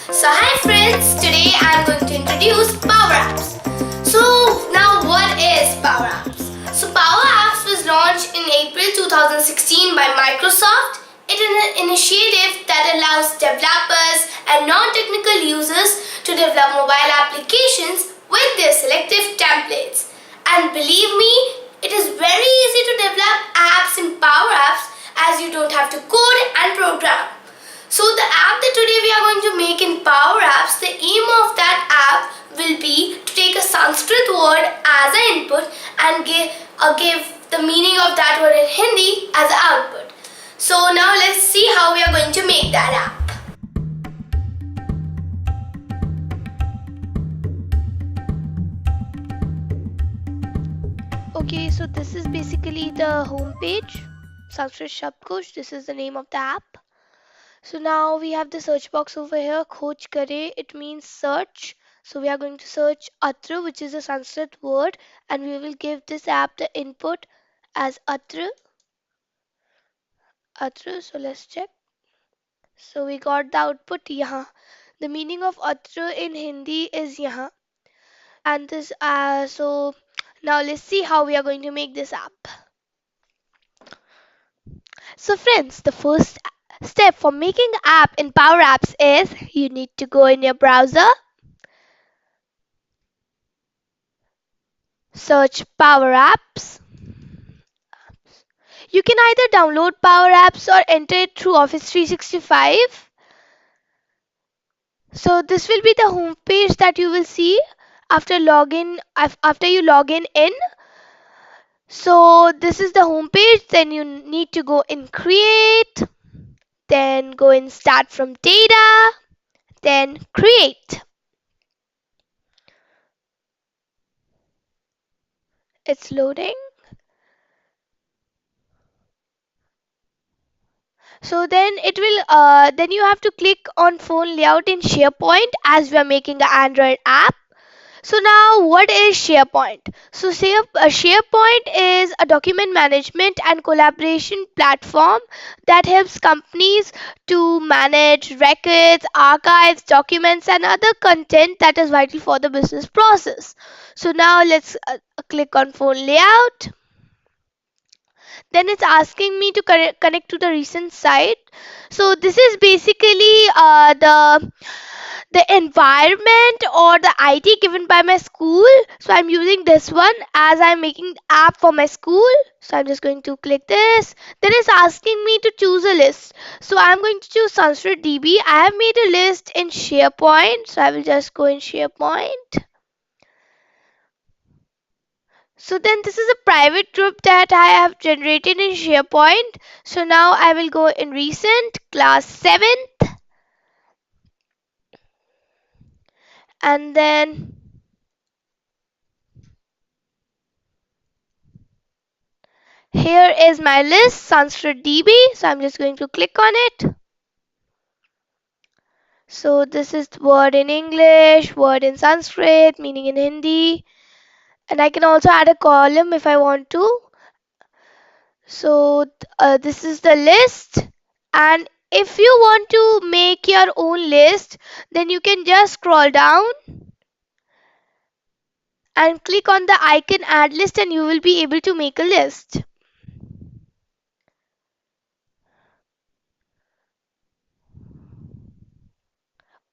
So hi friends, today I'm going to introduce PowerApps. So now what is PowerApps? So PowerApps was launched in April 2016 by Microsoft. It is an initiative that allows developers and non-technical users to develop mobile applications with their selective templates. And believe me, it is very easy to develop apps in PowerApps as you don't have to code and program. So the app that today we are going to make in PowerApps, the aim of that app will be to take a Sanskrit word as an input and give the meaning of that word in Hindi as an output. So now let's see how we are going to make that app. Okay, so this is basically the home page. Sanskrit Shabdkosh, this is the name of the app. So now we have the search box over here. Khoj kare, it means search. So we are going to search atra, which is a Sanskrit word, and we will give this app the input as atra. Atra, so let's check. So we got the output yaha. The meaning of atra in Hindi is yaha. And this, so now let's see how we are going to make this app. So friends, the first step for making an app in Power Apps is you need to go in your browser, search Power Apps. You can either download Power Apps or enter it through Office 365. So this will be the home page that you will see after you log in. So this is the home page. Then you need to go in create, then go in start from data, then create. It's loading. So then you have to click on phone layout in SharePoint as we are making an Android app. So now what is SharePoint? So SharePoint is a document management and collaboration platform that helps companies to manage records, archives, documents and other content that is vital for the business process. So now let's click on phone layout. Then it's asking me to connect to the recent site. So this is basically the environment or the ID given by my school. So I'm using this one as I'm making app for my school. So I'm just going to click this. Then it's asking me to choose a list. So I'm going to choose Sanskrit DB. I have made a list in SharePoint. So I will just go in SharePoint. So then this is a private group that I have generated in SharePoint. So now I will go in recent class 7th and then here is my list Sanskrit DB. So I'm just going to click on it. So this is word in English, word in Sanskrit, meaning in Hindi. And I can also add a column if I want to. So this is the list, and if you want to make your own list, then you can just scroll down and click on the icon add list and you will be able to make a list.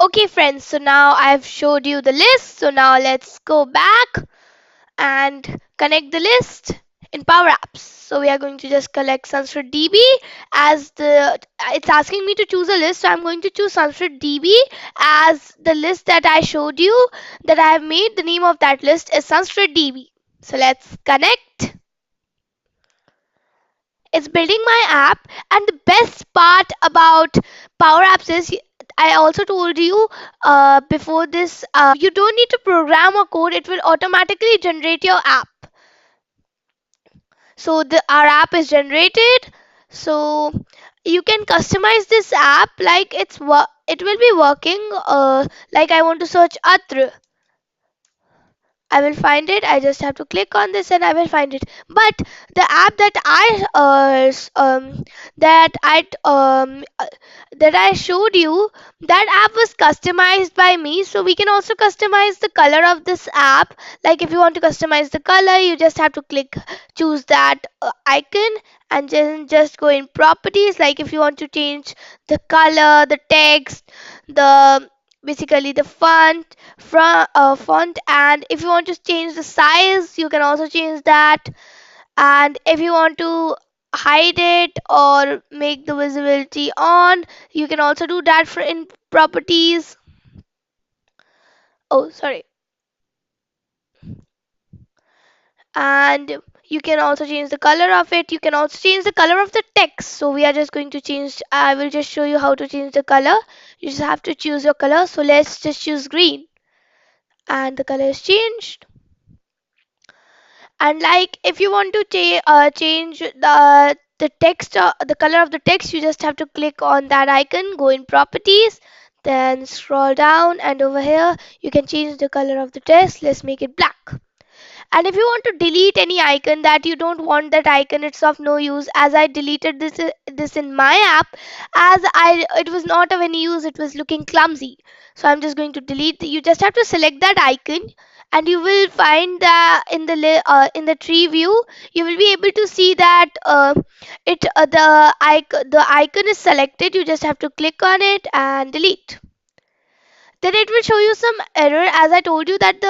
Okay friends, so now I've showed you the list. So now let's go back and connect the list in Power Apps. So we are going to just collect Sanskrit DB as it's asking me to choose a list. So I'm going to choose Sanskrit DB as the list that I showed you that I have made. The name of that list is Sanskrit DB. So let's connect. It's building my app, and the best part about Power Apps is I also told you before this, you don't need to program or code, it will automatically generate your app. So our app is generated. So you can customize this app like it will be working like I want to search atra. I will find it. I just have to click on this and I will find it. But the app that I that I showed you, that app was customized by me. So we can also customize the color of this app. Like if you want to customize the color, you just have to choose that icon, and then just go in properties. Like if you want to change the color, the text, the basically the font, and if you want to change the size, you can also change that. And if you want to hide it or make the visibility on, you can also do that for in properties. Oh, sorry. And you can also change the color of it. You can also change the color of the text. So we are just going to change, I will just show you how to change the color. You just have to choose your color. So let's just choose green, and the color is changed. And like if you want to change the text, the color of the text, you just have to click on that icon, go in properties, then scroll down, and over here you can change the color of the text. Let's make it black. And if you want to delete any icon that you don't want that icon, it's of no use. As I deleted this in my app, as I it was not of any use, it was looking clumsy. So I'm just going to delete. You just have to select that icon, and you will find that in the tree view, you will be able to see that the icon is selected. You just have to click on it and delete. Then it will show you some error, as I told you that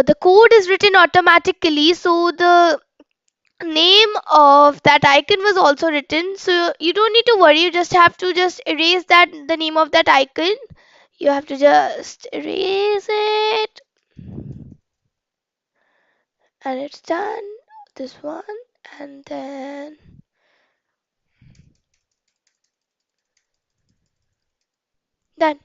the code is written automatically, so the name of that icon was also written, so you don't need to worry. You just have to just erase that the name of that icon. You have to just erase it, and it's done. This one, and then done.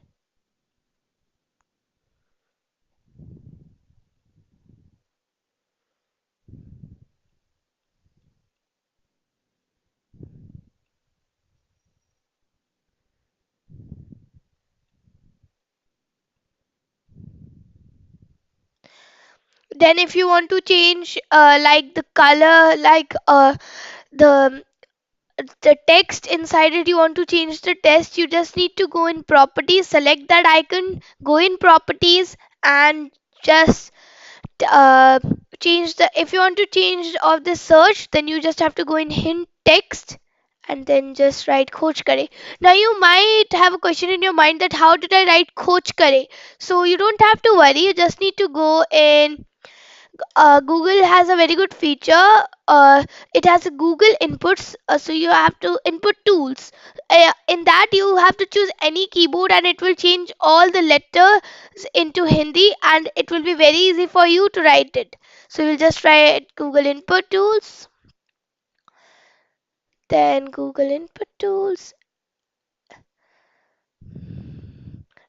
Then if you want to change like the color, like the the text inside it, you want to change the text, you just need to go in properties, select that icon, go in properties, and just uh, change the, if you want to change of the search, then you just have to go in hint text, and then just write coach kare. Now you might have a question in your mind that how did I write coach kare? So you don't have to worry, you just need to go in Google has a very good feature. It has a Google inputs, so you have to input tools. In that, you have to choose any keyboard, and it will change all the letters into Hindi, and it will be very easy for you to write it. So you'll just write Google input tools, then Google input tools.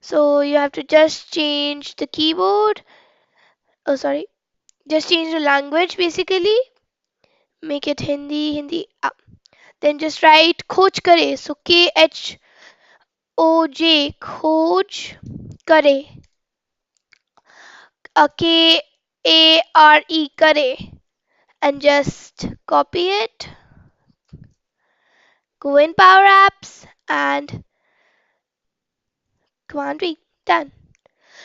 So you have to just change the keyboard. Oh, sorry. Just change the language basically. Make it Hindi. Then just write खोज करे. So KHOJ, खोज करे. KARE, करे. And just copy it. Go in Power Apps and Command V. Done.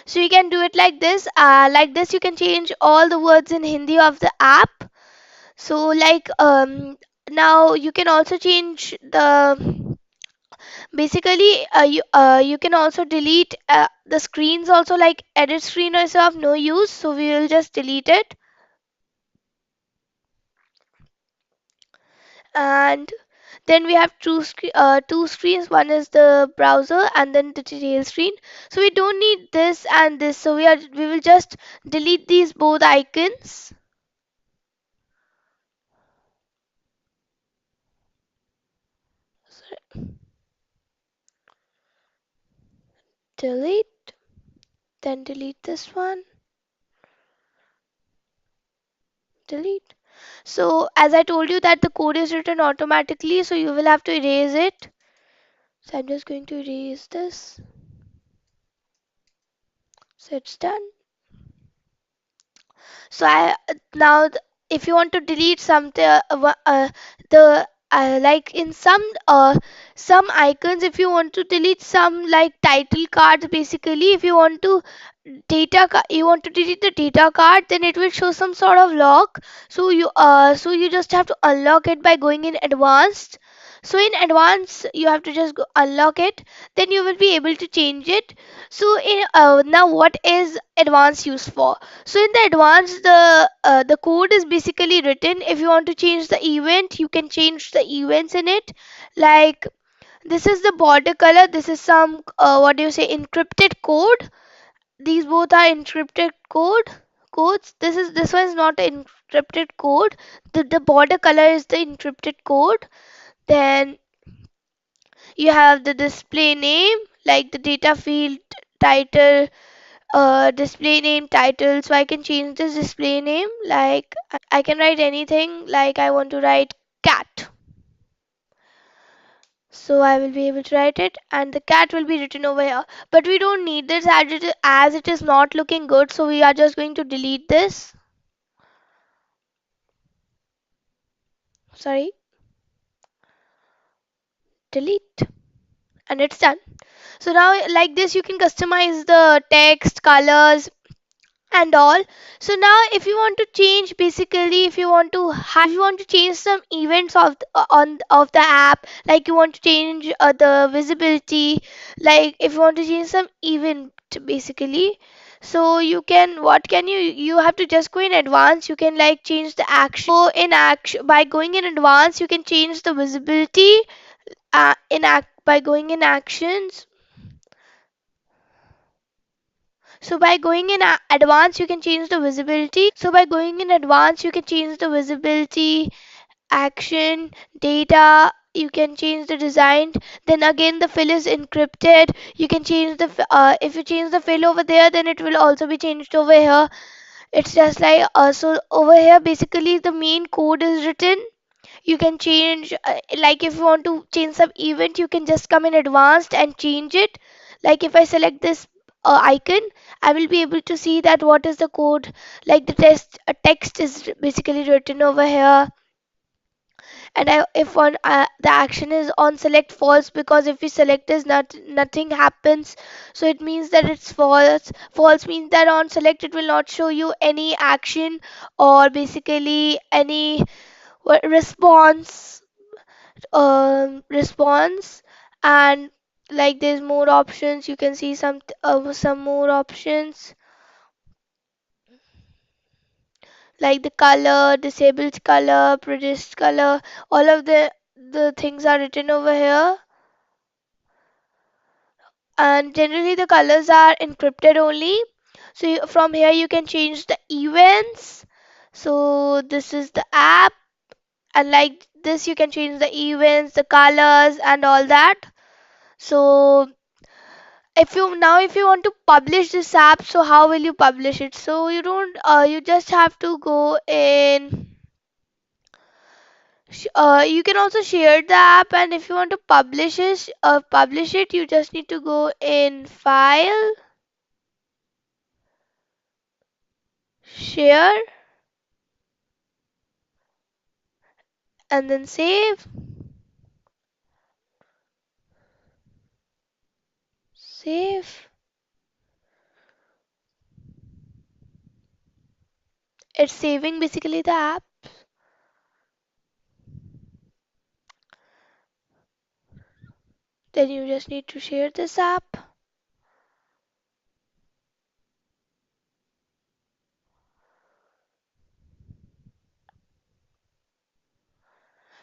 So you can do it like this. Like this, you can change all the words in Hindi of the app. So like now you can also change the basically you can also delete the screens also, like edit screen is of no use, so we will just delete it. And then we have two screens, one is the browser and then the detail screen, so we don't need this and this, so we will just delete these both icons. Sorry. Delete, then delete this one, delete. So as I told you that the code is written automatically, so you will have to erase it. So I'm just going to erase this. So it's done. So I now if you want to delete something, the like in some icons, if you want to delete some like title cards, basically if you want to you want to delete the data card, then it will show some sort of lock. So you just have to unlock it by going in advanced. So in advanced you have to just go unlock it, then you will be able to change it. So in now what is advanced used for? So in the advanced, the code is basically written. If you want to change the event, you can change the events in it. Like this is the border color, this is some what do you say, encrypted code. These both are encrypted codes. This one is not encrypted code. The border color is the encrypted code. Then you have the display name, like the data field title, display name title. So I can change this display name. Like I can write anything. Like I want to write cat. So I will be able to write it, and the cat will be written over here. But we don't need this as it is not looking good. So we are just going to delete this. Sorry, delete, and it's done. So now like this, you can customize the text, colors, and all. So now if you want to change, basically if you want to change some events of on of the app, like you want to change the visibility, like if you want to change some event basically, so you can, what can you have to just go in advanced. You can like change the action. So in action, by going in advanced, you can change the visibility. In act By going in actions, so by going in advanced, you can change the visibility. So by going in advanced, you can change the visibility, action, data. You can change the design. Then again, the fill is encrypted. You can change the if you change the fill over there, then it will also be changed over here. It's just like so over here. Basically, the main code is written. You can change like if you want to change some event, you can just come in advanced and change it. Like if I select this icon, I will be able to see that what is the code. Like the text is basically written over here. And if one the action is on select false, because if we select this, nothing happens. So it means that it's false. False means that on select it will not show you any action, or basically any response. Response. And like there's more options, you can see some more options, like the color, disabled color, produced color. All of the things are written over here. And generally the colors are encrypted only. So from here you can change the events. So this is the app, and like this you can change the events, the colors, and all that. So if you want to publish this app, so how will you publish it? So you don't you just have to go in you can also share the app, and if you want to publish it, you just need to go in file, share, and then save. It's saving basically the app. Then you just need to share this app.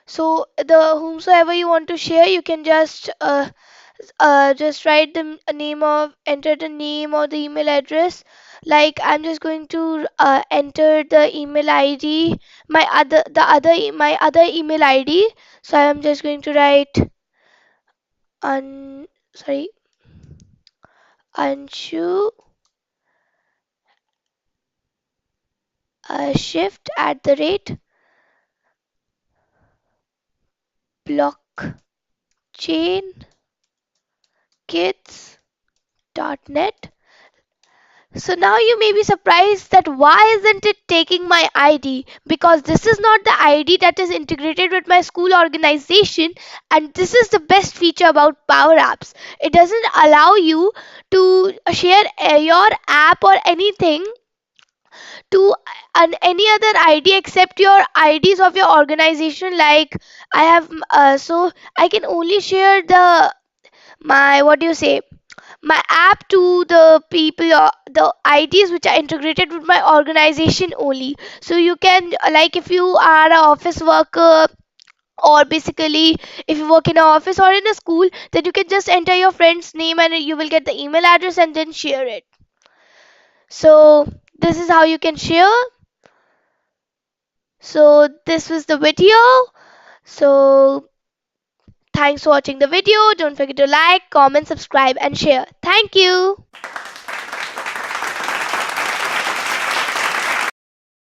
So the whomsoever you want to share, you can just write the name of enter the name or the email address. Like I'm just going to enter the email ID, my other email ID. So I'm just going to write un sorry Anshu shift at the rate blockchain kids dot net. So now you may be surprised that why isn't it taking my ID? Because this is not the ID that is integrated with my school organization, and this is the best feature about Power Apps. It doesn't allow you to share your app or anything to any other ID except your IDs of your organization. Like I have, so I can only share my, what do you say, my app to the people or the IDs which are integrated with my organization only. So you can, like, if you are an office worker, or basically if you work in an office or in a school, then you can just enter your friend's name and you will get the email address and then share it. So this is how you can share. So this was the video. So thanks for watching the video. Don't forget to like, comment, subscribe and share. Thank you.